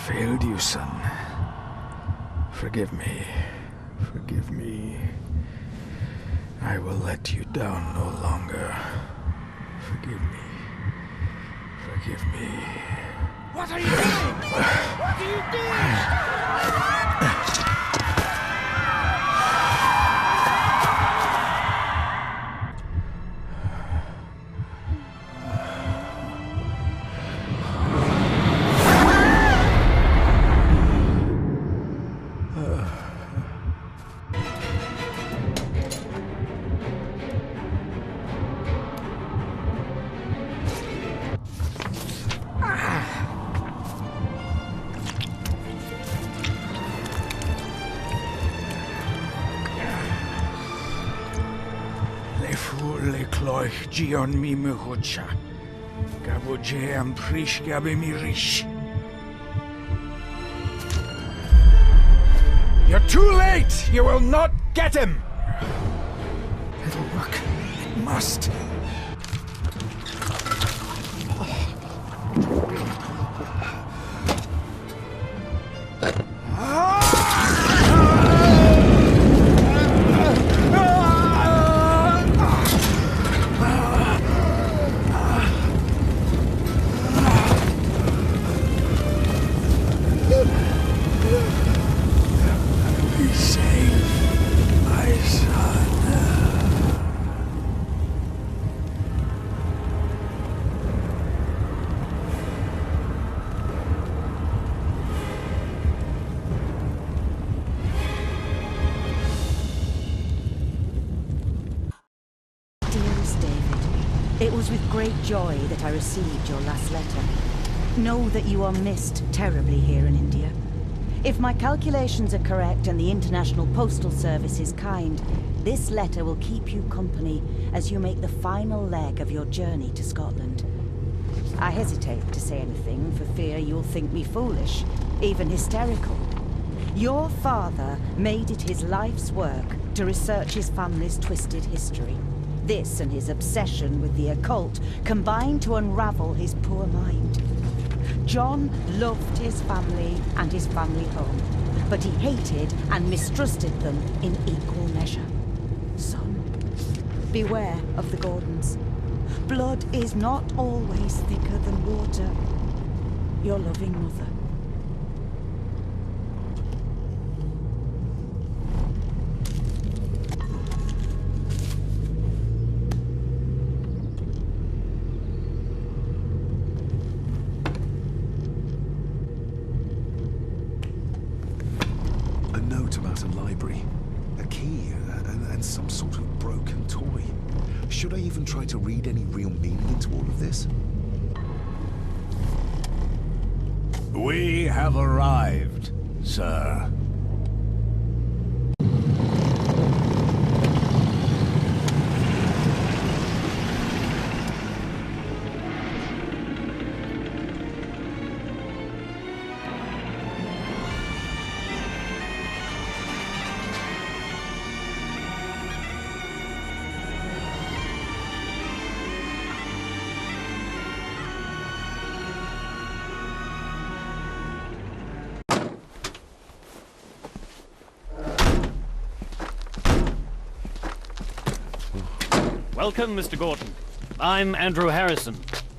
failed you, son. Forgive me. Forgive me. I will let you down no longer. Forgive me. Forgive me. What are you doing? What are you doing? Gion mi muhucha. Gaboje am prish gabe mi rish. You're too late! You will not get him! It'll work. It must. It was with great joy that I received your last letter. Know that you are missed terribly here in India. If my calculations are correct and the International Postal Service is kind, this letter will keep you company as you make the final leg of your journey to Scotland. I hesitate to say anything for fear you'll think me foolish, even hysterical. Your father made it his life's work to research his family's twisted history. This and his obsession with the occult combined to unravel his poor mind. John loved his family and his family home, but he hated and mistrusted them in equal measure. Son, beware of the Gordons. Blood is not always thicker than water. Your loving mother. About a library, a key, and some sort of broken toy. Should I even try to read any real meaning into all of this? We have arrived, sir. Welcome, Mr. Gordon. I'm Andrew Harrison.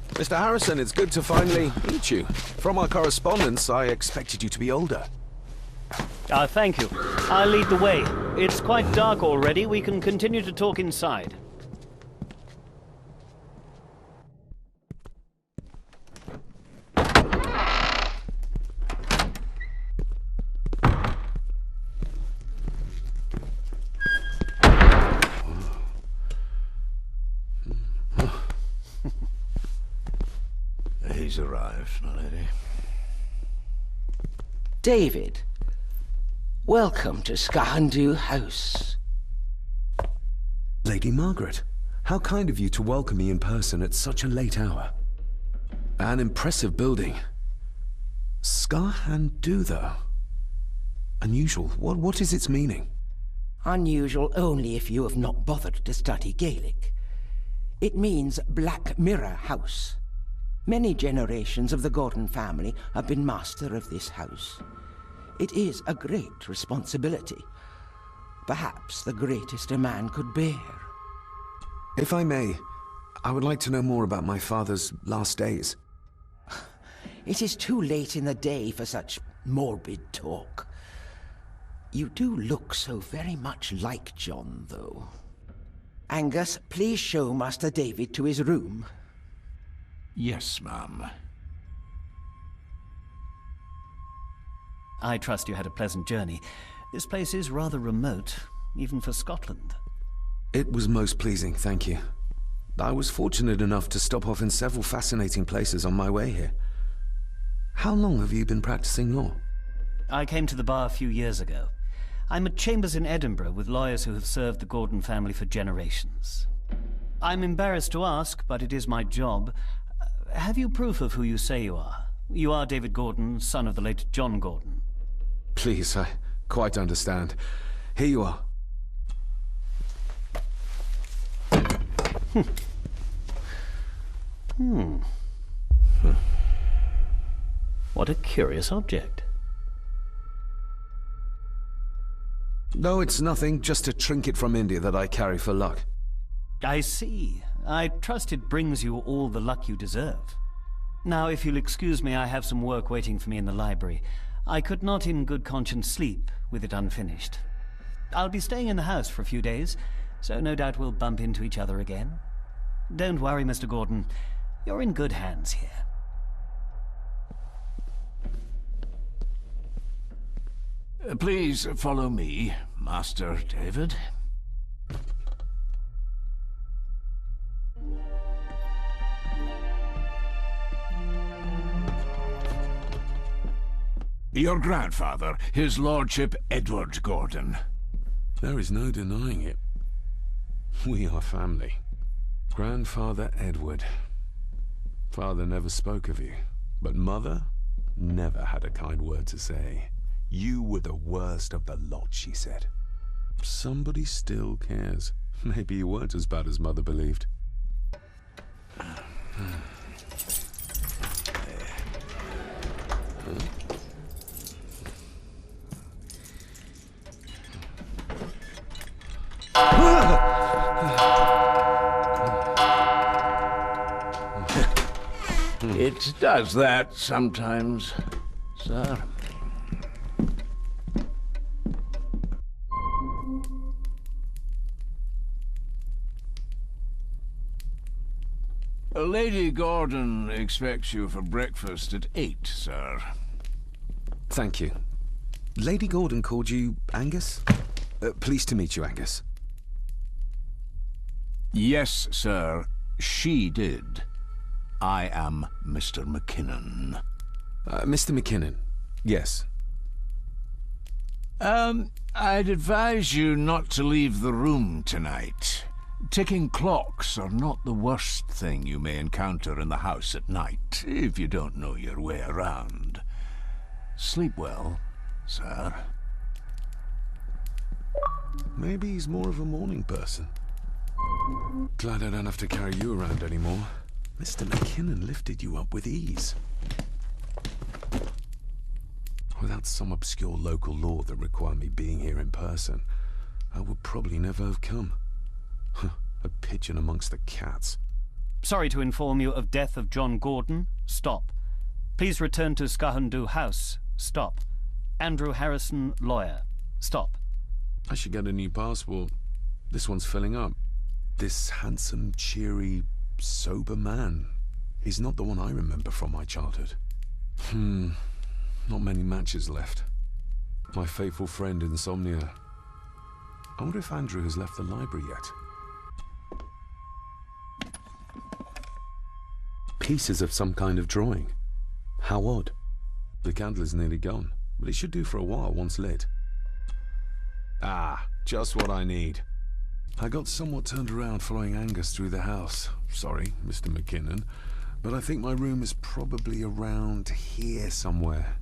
Mr. Harrison, it's good to finally meet you. From our correspondence, I expected you to be older. Thank you. I'll lead the way. It's quite dark already. We can continue to talk inside. He's arrived, my lady. David, welcome to Skahandu House. Lady Margaret, how kind of you to welcome me in person at such a late hour. An impressive building. Skahandu, though. Unusual. What is its meaning? Unusual only if you have not bothered to study Gaelic. It means Black Mirror House. Many generations of the Gordon family have been master of this house. It is a great responsibility. Perhaps the greatest a man could bear. If I may, I would like to know more about my father's last days. It is too late in the day for such morbid talk. You do look so very much like John, though. Angus, please show Master David to his room. Yes, ma'am. I trust you had a pleasant journey. This place is rather remote, even for Scotland. It was most pleasing, thank you. I was fortunate enough to stop off in several fascinating places on my way here. How long have you been practicing law? I came to the bar a few years ago. I'm at chambers in Edinburgh with lawyers who have served the Gordon family for generations. I'm embarrassed to ask, but it is my job. Have you proof of who you say you are? You are David Gordon, son of the late John Gordon. Please, I quite understand. Here you are. What a curious object. No, it's nothing, just a trinket from India that I carry for luck. I see. I trust it brings you all the luck you deserve. Now, if you'll excuse me, I have some work waiting for me in the library. I could not in good conscience sleep with it unfinished. I'll be staying in the house for a few days, so no doubt we'll bump into each other again. Don't worry, Mr. Gordon. You're in good hands here. Please follow me, Master David. Your grandfather, his lordship Edward Gordon. There is no denying it. We are family. Grandfather Edward. Father never spoke of you, but Mother never had a kind word to say. You were the worst of the lot, she said. Somebody still cares. Maybe you weren't as bad as Mother believed. It does that sometimes, sir. Lady Gordon expects you for breakfast at 8, sir. Thank you. Lady Gordon called you Angus? Pleased to meet you, Angus. Yes, sir. She did. I am Mr. McKinnon. Mr. McKinnon, yes. I'd advise you not to leave the room tonight. Ticking clocks are not the worst thing you may encounter in the house at night, if you don't know your way around. Sleep well, sir. Maybe he's more of a morning person. Glad I don't have to carry you around anymore. Mr. McKinnon lifted you up with ease. Without some obscure local law that required me being here in person, I would probably never have come. A pigeon amongst the cats. Sorry to inform you of death of John Gordon. Stop. Please return to Skahandu House. Stop. Andrew Harrison, lawyer. Stop. I should get a new passport. This one's filling up. This handsome, cheery, sober man. He's not the one I remember from my childhood. Not many matches left. My faithful friend Insomnia. I wonder if Andrew has left the library yet. Pieces of some kind of drawing. How odd. The candle is nearly gone, but it should do for a while once lit. Ah, just what I need. I got somewhat turned around following Angus through the house. Sorry, Mr. McKinnon, but I think my room is probably around here somewhere.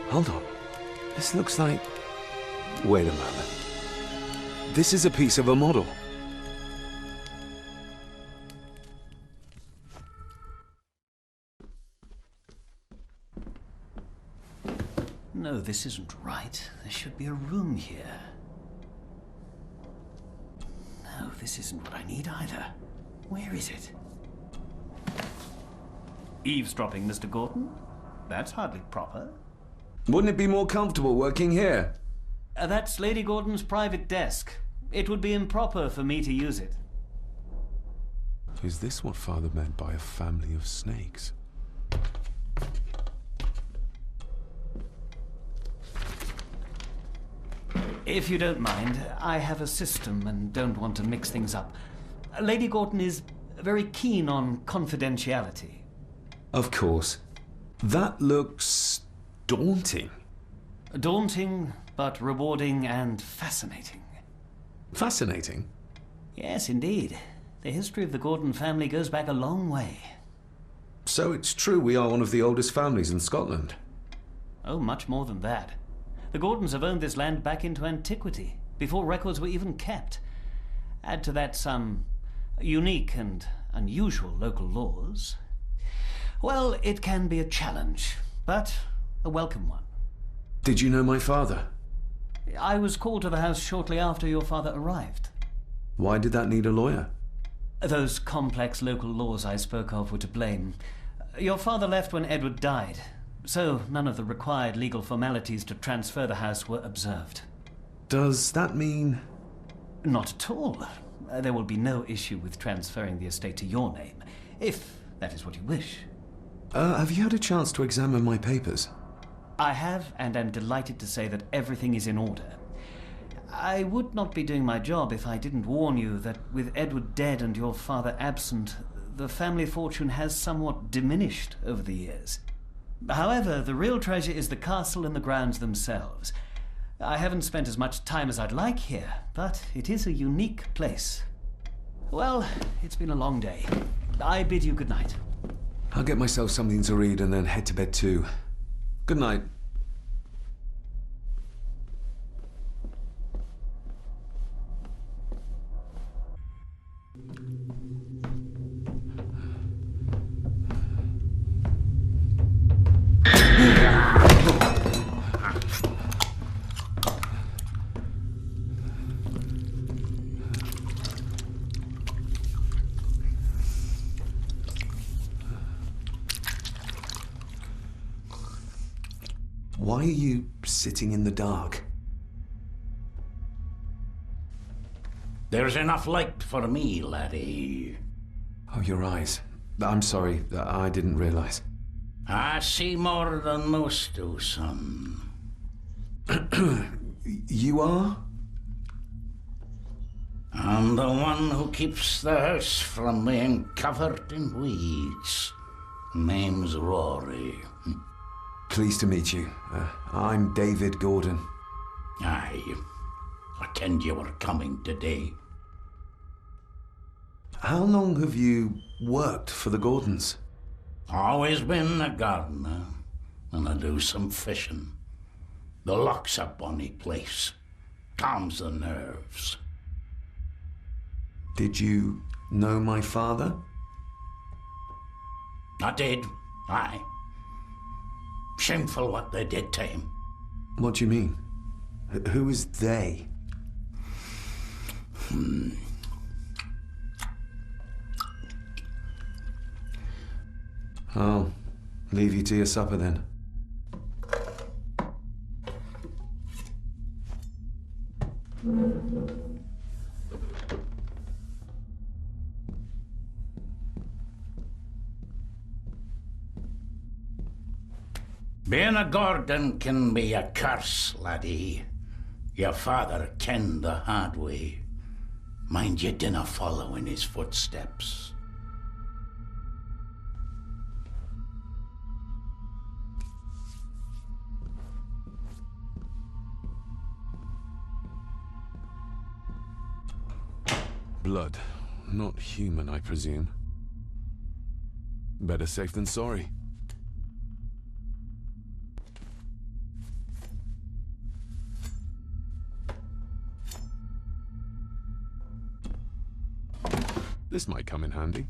Hold on. This looks like... Wait a moment. This is a piece of a model. No, this isn't right. There should be a room here. No, this isn't what I need either. Where is it? Eavesdropping, Mr. Gordon? That's hardly proper. Wouldn't it be more comfortable working here? That's Lady Gordon's private desk. It would be improper for me to use it. Is this what Father meant by a family of snakes? If you don't mind, I have a system and don't want to mix things up. Lady Gordon is very keen on confidentiality. Of course. That looks daunting. Daunting, but rewarding and fascinating. Fascinating? Yes, indeed. The history of the Gordon family goes back a long way. So it's true we are one of the oldest families in Scotland? Oh, much more than that. The Gordons have owned this land back into antiquity, before records were even kept. Add to that some unique and unusual local laws. Well, it can be a challenge, but a welcome one. Did you know my father? I was called to the house shortly after your father arrived. Why did that need a lawyer? Those complex local laws I spoke of were to blame. Your father left when Edward died, so none of the required legal formalities to transfer the house were observed. Does that mean... Not at all. There will be no issue with transferring the estate to your name, if that is what you wish. have you had a chance to examine my papers? I have, and am delighted to say that everything is in order. I would not be doing my job if I didn't warn you that with Edward dead and your father absent, the family fortune has somewhat diminished over the years. However, the real treasure is the castle and the grounds themselves. I haven't spent as much time as I'd like here, but it is a unique place. Well, it's been a long day. I bid you good night. I'll get myself something to read and then head to bed too. Good night. Why are you sitting in the dark? There's enough light for me, laddie. Oh, your eyes. I'm sorry, I didn't realize. I see more than most do, son. You are? I'm the one who keeps the house from being covered in weeds. Name's Rory. Pleased to meet you. I'm David Gordon. Aye. I kenned you were coming today. How long have you worked for the Gordons? Always been a gardener, and I do some fishing. The loch's a bonny place. Calms the nerves. Did you know my father? I did, aye. Shameful what they did to him. What do you mean? Who is they? I'll leave you to your supper then. Being a Gordon can be a curse, laddie. Your father kenned the hard way. Mind you dinna follow in his footsteps. Blood. Not human, I presume. Better safe than sorry. This might come in handy.